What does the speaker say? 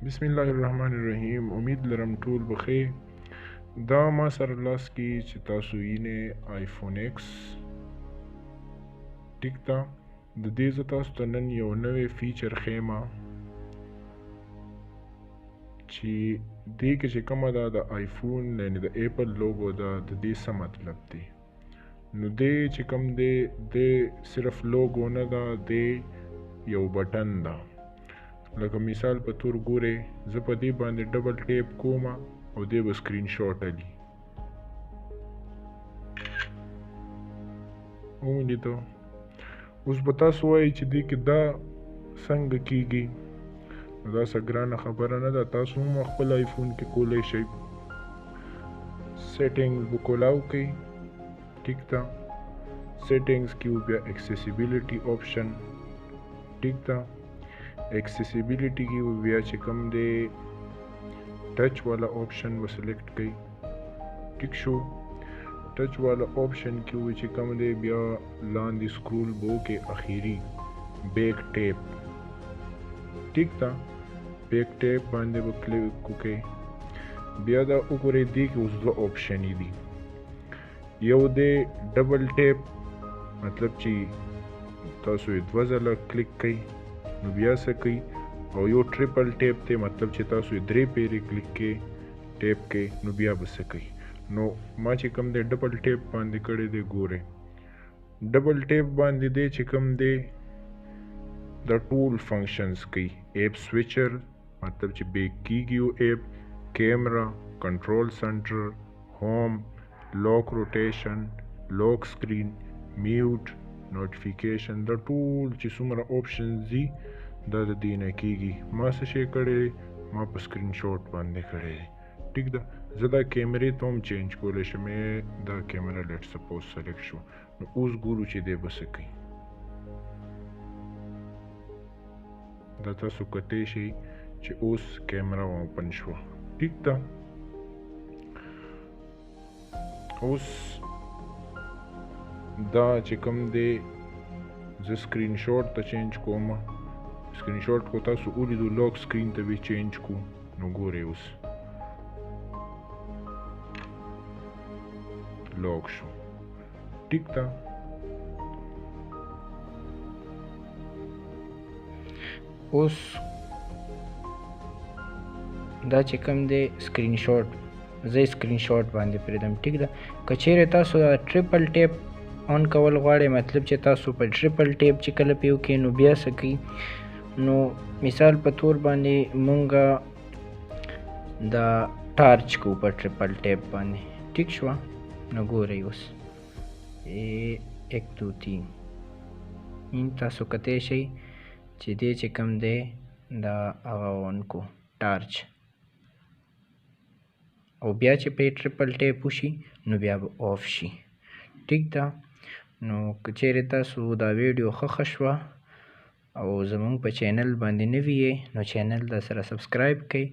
بسم الله الرحمن الرحیم. امید لرم ټول بخیر. دا ما سره لاس کې چې تاسو وینئ آیفون ایکس. ټیک ده، د دې زه تاسو ته نن یو نوی فیچر ښیم چې دې کې چې کومه ده د آیفون یعنې د ایپل لوګو ده، د دې څه مطلب دی. نو دې چې کوم دی صرف لوګو نه ده، دې یو بټن ده. لکه مثال په تور ګورئ، زه په دې باندې ډبل ټیپ کوم او دې به سکرین شاټ علي. ولیدو. اوس به تاسو وایئ چې دې کې دا څنګه کیږي. نو دا څه ګرانه خبره نه ده، تاسو هم خپل آیفون کې کولی شئ. سیټینګز به کولاو کوئ. ټیک ده، سیټینګز کې بیا اکسیسیبیلیټي آپشن. ټیک ده، ایکسیسیبیلیټي کې بیا چې کوم دی ټچ والا آپشن به سلیکټ کړئ. ټیک شو. ټچ والا آپشن کې چې کوم دی بیا لاندې سکرول به وکړئ، اخیری بیک ټیپ. ټیک ده، بیک ټیپ باندې به کلیک وکړئ. بیا دا وګورئ، دې کې اوس دوه آپشنې دي. یو دی ډبل ټیپ، مطلب چې تاسو یې دوه ځله کلیک کړئ نو بیا څه کوي، او یو ټریپل ټیپ دی، مطلب چې تاسو یې درې پیرې کلیک کړئ ټیپ کې نو بیا به څه کوي. نو ما چې کوم دی ډبل ټیپ باندې کړی دی، ګورئ ډبل ټیپ باندې دی چې کوم دی د ټول فنکشنز کوي. ایپ سویچر، مطلب چې بیک کیږي یو ایپ، کیمرا، کنټرول سنټر، ہوم، لاک روټیشن، لاک سکرین، میوټ، نوټیفیکیشن، د ټول چې څومره آپشنز دي دا د دې نه کیږي. ما څه شی کړی دی، ما په سکرین شاټ باندې کړی دی. ټیک ده، زه دا کیمرې ته هم چینج کولی شم. دا کیمرا لیټ سپوز سلیکټ شو. نو اوس ګورو چې دی به څه کوي. دا تاسو کتی شئ چې اوس کیمرا اوپن شوه. ټیک ده، اوس دا چې کوم دی زه سکرین شاټ ته چینج کوم. سکرین شاټ کو تاسو ولیدو، لاک سکرین ته به چینج کو. نو ګورئ اوس لاک شو. ټیک ده، اوس دا چې کوم دی سکرین شاټ، زه سکرین شاټ باندې پرېږدم. ټیک ده، که چیرې تاسو دا ټریپل ټیپ آن کول غواړئ، مطلب چې تاسو په ټریپل ټیپ چې کله پې وکړئ نو بیا څه کوي. نو مثال په تور باندې مونږه دا ټارچ کوو په ټریپل ټیپ باندې. ټیک شوه. نو ګورئ اوس 1 2 3 تاسو کتی شئ چې دې چې کوم دی دا هغه آن کو ټارچ، او بیا چې په ټریپل ټیپ وشي نو بیا به آف شي. ټیک ده. نو که چیرې تاسو دا ویډیو ښه شوه او زمونږ په چینل باندې نوي یې نو چینل در سره سبسکرایب کړئ.